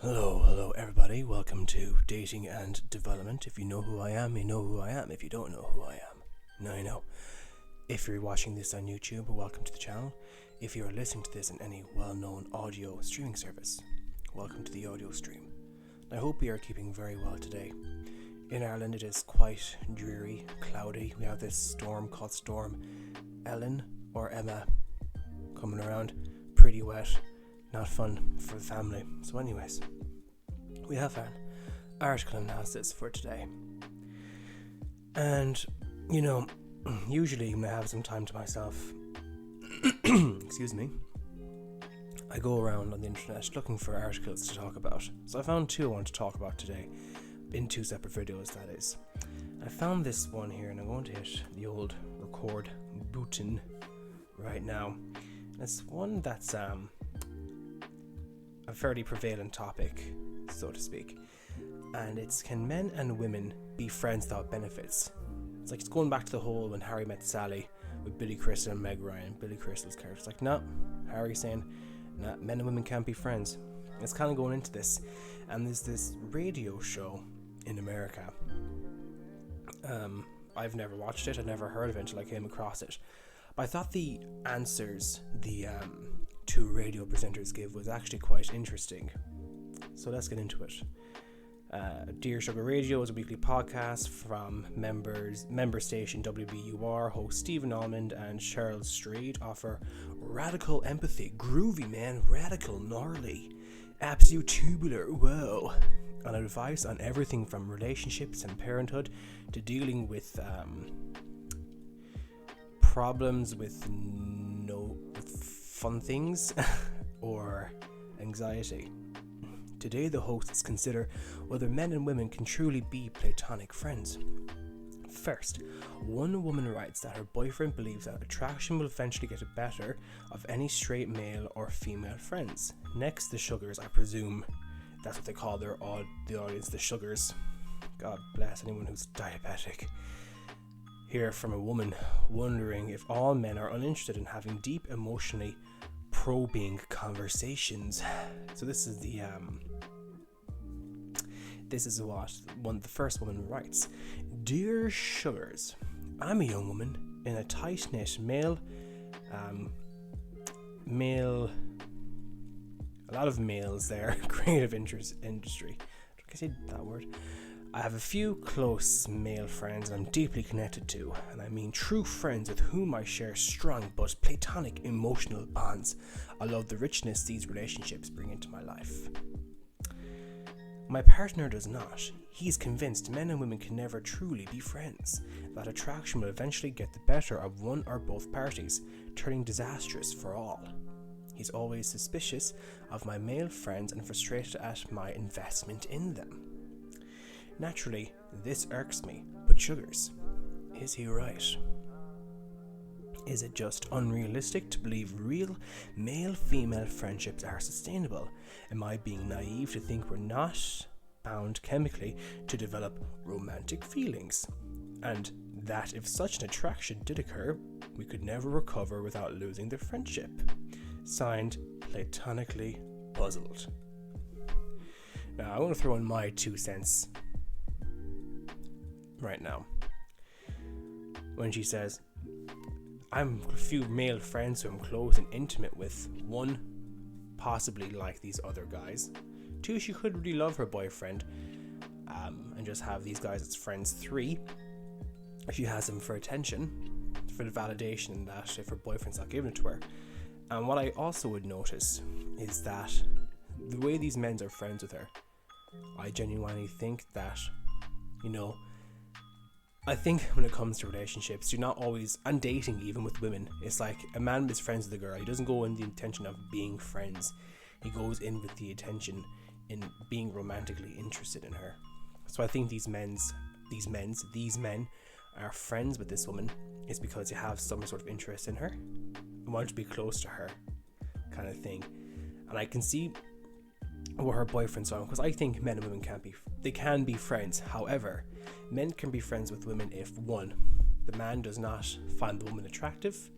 Hello everybody, welcome to Dating and Development. If you know who I am, you know who I am. If you don't know who I am, now you know. If you're watching this on YouTube, welcome to the channel. If you're listening to this in any well-known audio streaming service, welcome to the audio stream. I hope you are keeping very well today. In Ireland it is quite dreary, cloudy. We have this storm called Storm Ellen or Emma coming around, pretty wet. Not fun for the family. So anyways, we have an article analysis for today. And, usually when I have some time to myself, excuse me, I go around on the internet looking for articles to talk about. So I found two I want to talk about today, in two separate videos that is. I found this one here and I'm going to hit the old record button right now. It's one that's a fairly prevalent topic, so to speak, and it's, can men and women be friends without benefits? It's like it's going back to the whole when Harry met Sally with Billy Crystal and Meg Ryan. Billy Crystal's character's like, no, Harry's saying, nah, men and women can't be friends. And it's kind of going into this, and there's this radio show in America. I've never watched it, I've never heard of it until I came across it, but I thought the answers the two radio presenters give was actually quite interesting. So let's get into it. Dear Sugar Radio is a weekly podcast from member station WBUR. Hosts Stephen Almond and Cheryl Strayed offer radical empathy, groovy man, radical, gnarly, absolute tubular, whoa, and advice on everything from relationships and parenthood to dealing with problems with fun things or anxiety. Today the hosts consider whether men and women can truly be platonic friends. First, one woman writes that her boyfriend believes that attraction will eventually get the better of any straight male or female friends. Next, the sugars, I presume that's what they call the audience, the sugars. God bless anyone who's diabetic. Hear from a woman wondering if all men are uninterested in having deep, emotionally probing conversations. So this is what the first woman writes. Dear Sugars, I'm a young woman in a tight-knit male, a lot of males there, creative industry. Can I say that word? I have a few close male friends I'm deeply connected to, and I mean true friends with whom I share strong but platonic emotional bonds. I love the richness these relationships bring into my life. My partner does not. He's convinced men and women can never truly be friends, that attraction will eventually get the better of one or both parties, turning disastrous for all. He's always suspicious of my male friends and frustrated at my investment in them. Naturally, this irks me, but Sugars, is he right? Is it just unrealistic to believe real male-female friendships are sustainable? Am I being naive to think we're not bound chemically to develop romantic feelings? And that if such an attraction did occur, we could never recover without losing the friendship? Signed, Platonically Puzzled. Now, I want to throw in my 2 cents right now. When she says, I'm a few male friends who I'm close and intimate with. 1, possibly like these other guys. 2, she could really love her boyfriend and just have these guys as friends. 3, she has him for attention, for the validation that if her boyfriend's not giving it to her. And what I also would notice is that the way these men are friends with her, I genuinely think that, I think when it comes to relationships, you're not always, and dating even with women, it's like a man is friends with a girl. He doesn't go in the intention of being friends. He goes in with the intention in being romantically interested in her. So I think these men are friends with this woman is because they have some sort of interest in her and want to be close to her, kind of thing. And I can see what her boyfriend's on, because I think men and women can be friends. However, men can be friends with women if 1, the man does not find the woman attractive,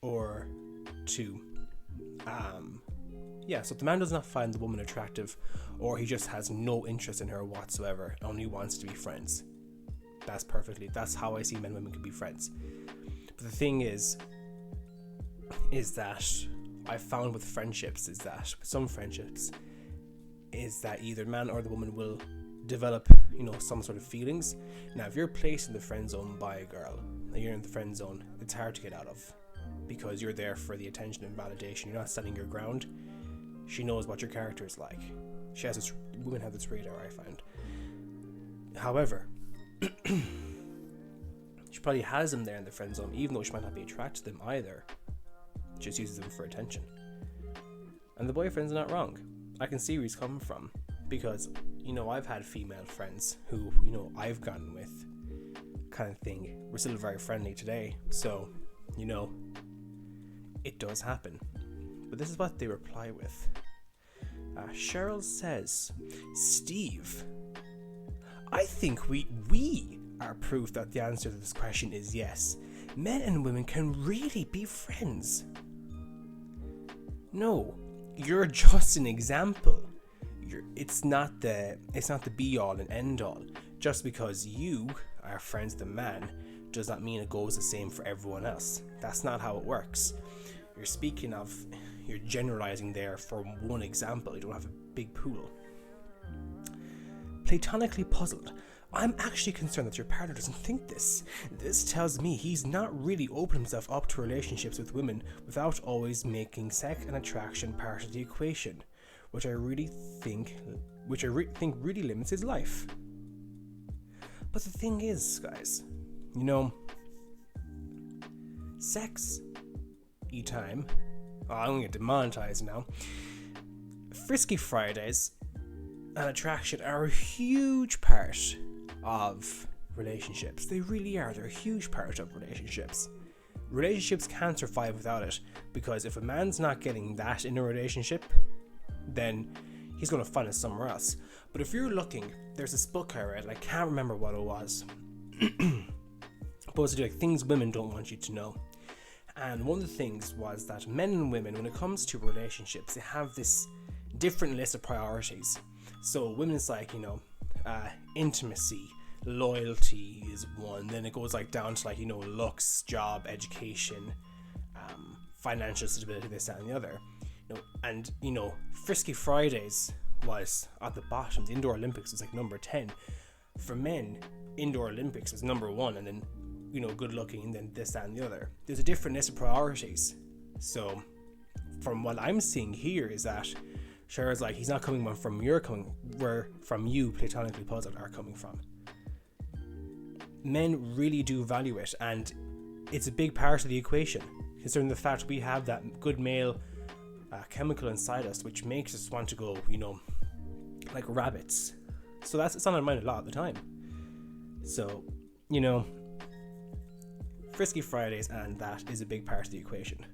or 2, Yeah, so if the man does not find the woman attractive, or he just has no interest in her whatsoever, only wants to be friends, that's how I see men and women can be friends. But the thing is that I've found with friendships is that with some friendships is that either man or the woman will develop, some sort of feelings. Now, if you're placed in the friend zone by a girl, and you're in the friend zone, it's hard to get out of, because you're there for the attention and validation. You're not standing your ground. She knows what your character is like. Women have this radar, I find. However, she probably has them there in the friend zone, even though she might not be attracted to them either. Just uses them for attention. And the boyfriend's not wrong. I can see where he's coming from, because I've had female friends who I've gotten with, kind of thing. We're still very friendly today, so it does happen. But this is what they reply with. Cheryl says, Steve, I think we are proof that the answer to this question is yes. Men and women can really be friends. No, you're just an example. It's not the be all and end all. Just because you are friends with a man does not mean it goes the same for everyone else. That's not how it works. You're generalizing there for one example. You don't have a big pool. Platonically puzzled. I'm actually concerned that your partner doesn't think this. This tells me he's not really opened himself up to relationships with women without always making sex and attraction part of the equation, which I think really limits his life. But the thing is, guys, sex, e-time, I'm gonna get demonetized now. Frisky Fridays and attraction are a huge part of relationships. They really are. They're a huge part of relationships. Relationships can't survive without it, because if a man's not getting that in a relationship, then he's going to find it somewhere else. But if you're looking, there's this book I read, and I can't remember what it was. Supposed to do like things women don't want you to know. And one of the things was that men and women, when it comes to relationships, they have this different list of priorities. So women's like, intimacy, loyalty is one. Then it goes like down to like, looks, job, education, financial stability, this, that, and the other. Frisky Fridays was at the bottom. The Indoor Olympics was like number 10. For men, Indoor Olympics was number 1, and then, good looking, and then this, that, and the other. There's a different list of priorities. So, from what I'm seeing here is that Cher's like, he's not coming from where from you, platonically puzzled, are coming from. Men really do value it, and it's a big part of the equation, considering the fact we have that good male chemical inside us, which makes us want to go, like rabbits. So it's on our mind a lot of the time. So, Frisky Fridays and that is a big part of the equation.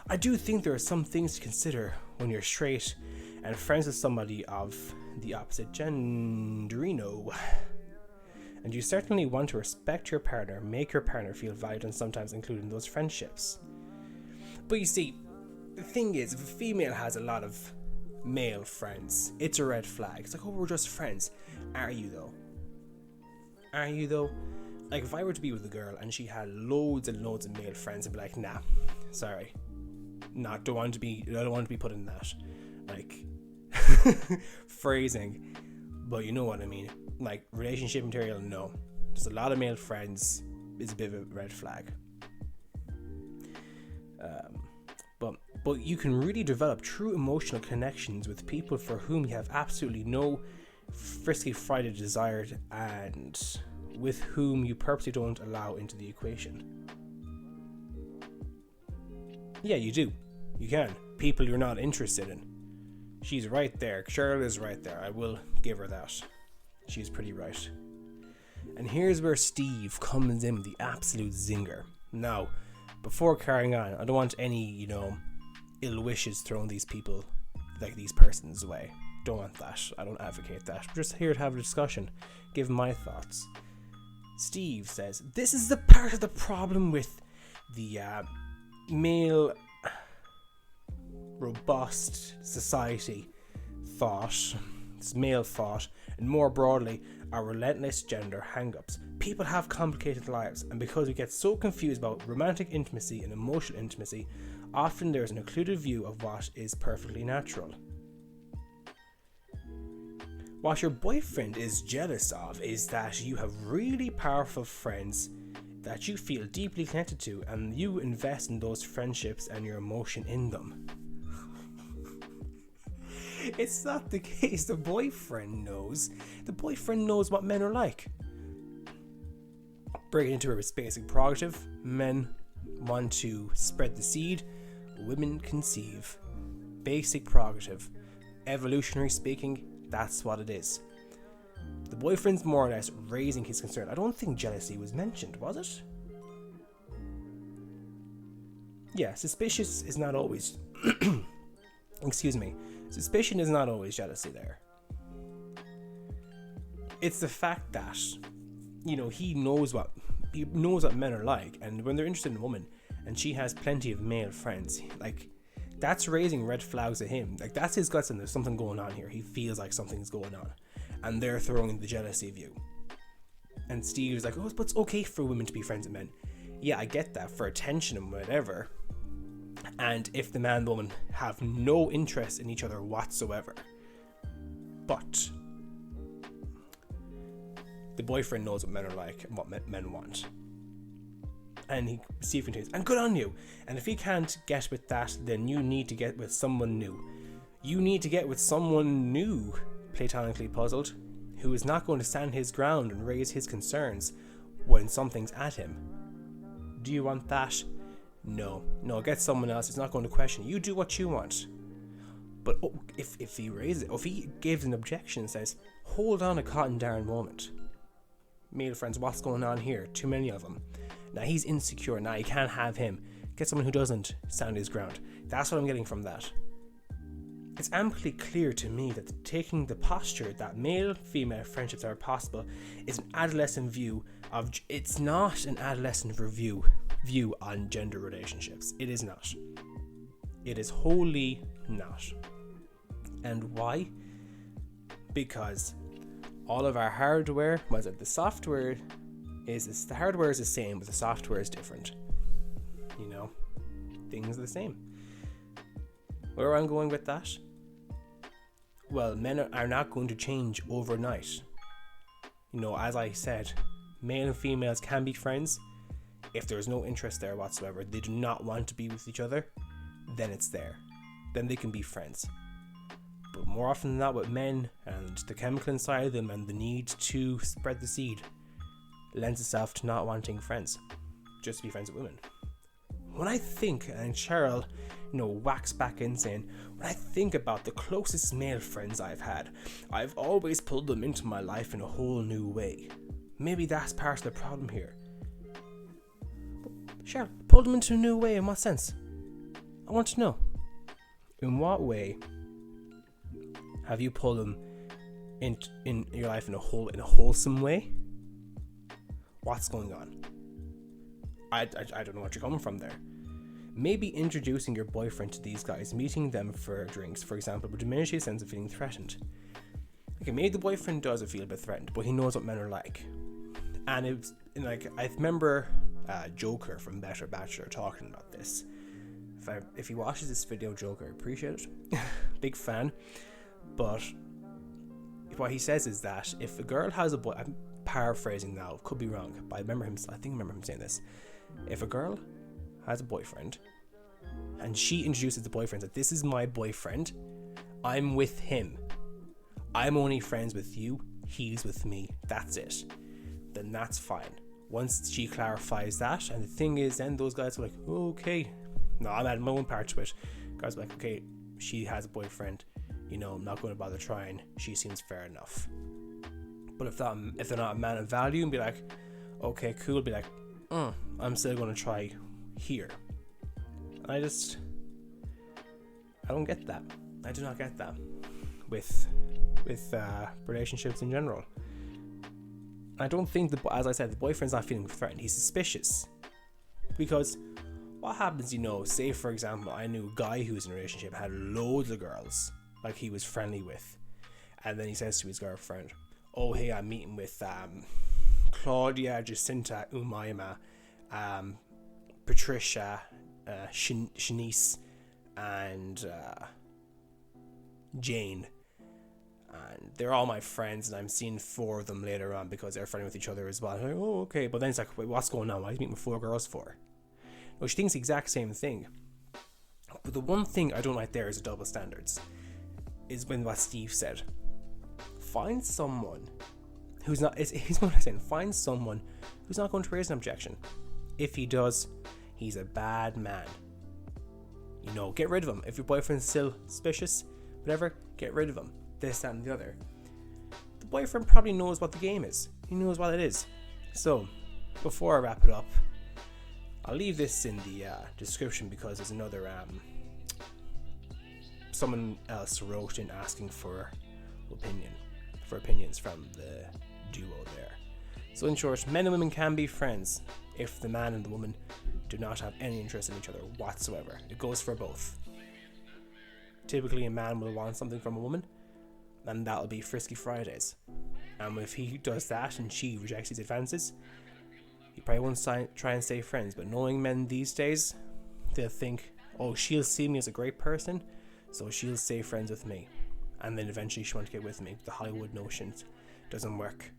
I do think there are some things to consider when you're straight and friends with somebody of the opposite genderino. And you certainly want to respect your partner, make your partner feel valued, and sometimes include in those friendships. But you see, the thing is, if a female has a lot of male friends, it's a red flag. It's like, oh, we're just friends. Are you though? Like, if I were to be with a girl and she had loads and loads of male friends, I'd be like, nah, sorry. I don't want to be put in that, like, phrasing. But you know what I mean. Like, relationship material, no. Just a lot of male friends is a bit of a red flag. But you can really develop true emotional connections with people for whom you have absolutely no Frisky Friday desired, and with whom you purposely don't allow into the equation. Yeah, you do. You can. People you're not interested in. She's right there. Cheryl is right there. I will give her that. She's pretty right. And here's where Steve comes in with the absolute zinger. Now, before carrying on, I don't want any, ill wishes thrown these people, like these persons, away. Don't want that. I don't advocate that. I'm just here to have a discussion, give my thoughts. Steve says, this is the part of the problem with the male... robust society thought, this male thought, and more broadly, our relentless gender hang-ups. People have complicated lives, and because we get so confused about romantic intimacy and emotional intimacy, often there is an occluded view of what is perfectly natural. What your boyfriend is jealous of is that you have really powerful friends that you feel deeply connected to, and you invest in those friendships and your emotion in them. It's not the case. The boyfriend knows. The boyfriend knows what men are like. Breaking into its basic prerogative, men want to spread the seed, women conceive. Basic prerogative. Evolutionary speaking, that's what it is. The boyfriend's more or less raising his concern. I don't think jealousy was mentioned, was it? Yeah, suspicious is not always... Excuse me. Suspicion is not always jealousy there. It's the fact that, he knows what men are like, and when they're interested in a woman, and she has plenty of male friends, that's raising red flags at him. That's his guts, and there's something going on here. He feels like something's going on, and they're throwing in the jealousy view. And Steve's like, oh, but it's okay for women to be friends with men. Yeah, I get that, for attention and whatever. And if the man and the woman have no interest in each other whatsoever. But the boyfriend knows what men are like and what men want. And Steve continues, and good on you. And if he can't get with that, then you need to get with someone new. You need to get with someone new, platonically puzzled, who is not going to stand his ground and raise his concerns when something's at him. Do you want that? No, get someone else. It's not going to question you. Do what you want. But if he raises it, or if he gives an objection and says, hold on a cotton darn moment. Male friends, what's going on here? Too many of them. Now he's insecure. Now you can't have him. Get someone who doesn't stand his ground. That's what I'm getting from that. It's amply clear to me that taking the posture that male-female friendships are possible is an adolescent view of... It's not an adolescent view on gender relationships. It is not. It is wholly not. And why? Because all of our hardware, the hardware is the same, but the software is different. Things are the same. Where I'm going with that? Well, men are not going to change overnight. As I said, male and females can be friends. If there's no interest there whatsoever, they do not want to be with each other, then it's there. Then they can be friends. But more often than not with men, and the chemical inside of them and the need to spread the seed lends itself to not wanting friends, just to be friends with women. When I think, and Cheryl, whacks back in saying, when I think about the closest male friends I've had, I've always pulled them into my life in a whole new way. Maybe that's part of the problem here. Cheryl, pulled them into a new way in what sense? I want to know. In what way have you pulled them in your life in a wholesome way? What's going on? I don't know what you're coming from there. Maybe introducing your boyfriend to these guys, meeting them for drinks, for example, would diminish his sense of feeling threatened. Okay, maybe the boyfriend does feel a bit threatened, but he knows what men are like. And it's I remember Joker from Better Bachelor talking about this. If he watches this video, Joker, I appreciate it. Big fan. But what he says is that if a girl has a boy, I'm paraphrasing now, could be wrong, but I remember him saying this. If a girl has a boyfriend and she introduces the boyfriend that this is my boyfriend, I'm with him, I'm only friends with you, he's with me, that's it, then that's fine. Once she clarifies that, and the thing is, then those guys are like, okay, no, I'm adding my own part to it. Guys are like, okay, she has a boyfriend, I'm not going to bother trying, she seems fair enough. But if they're not a man of value, and be like, okay, cool, be like, I'm still going to try here. I don't get that. I do not get that with relationships in general. I don't think as I said, the boyfriend's not feeling threatened. He's suspicious because what happens, say for example, I knew a guy who was in a relationship, had loads of girls, like he was friendly with, and then he says to his girlfriend, oh hey, I'm meeting with Claudia, Jacinta, Umayma, Patricia, Shanice, and Jane, and they're all my friends, and I'm seeing 4 of them later on because they're friendly with each other as well. I'm like, oh, okay, but then it's like, wait, what's going on? Why are you meeting with 4 girls for? No, she thinks the exact same thing. But the one thing I don't like there is the double standards. Is when what Steve said. Find someone who's not. He's what I'm saying. Find someone who's not going to raise an objection. If he does, he's a bad man. Get rid of him. If your boyfriend's still suspicious, whatever, get rid of him. This, that, and the other. The boyfriend probably knows what the game is. He knows what it is. So, before I wrap it up, I'll leave this in the description because there's another someone else wrote in asking for opinions from the duo there. So in short, men and women can be friends if the man and the woman do not have any interest in each other whatsoever. It goes for both. Typically a man will want something from a woman, and that'll be Frisky Fridays. And if he does that and she rejects his advances, he probably won't try and stay friends. But knowing men these days, they'll think, oh, she'll see me as a great person, so she'll stay friends with me, and then eventually she wants to get with me. The Hollywood notion doesn't work.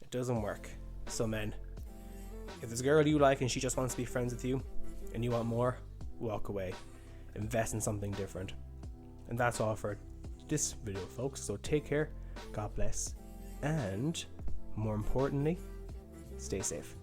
It doesn't work. So men, if there's a girl you like and she just wants to be friends with you and you want more, walk away. Invest in something different. And that's all for this video, folks. So take care, God bless, and more importantly, stay safe.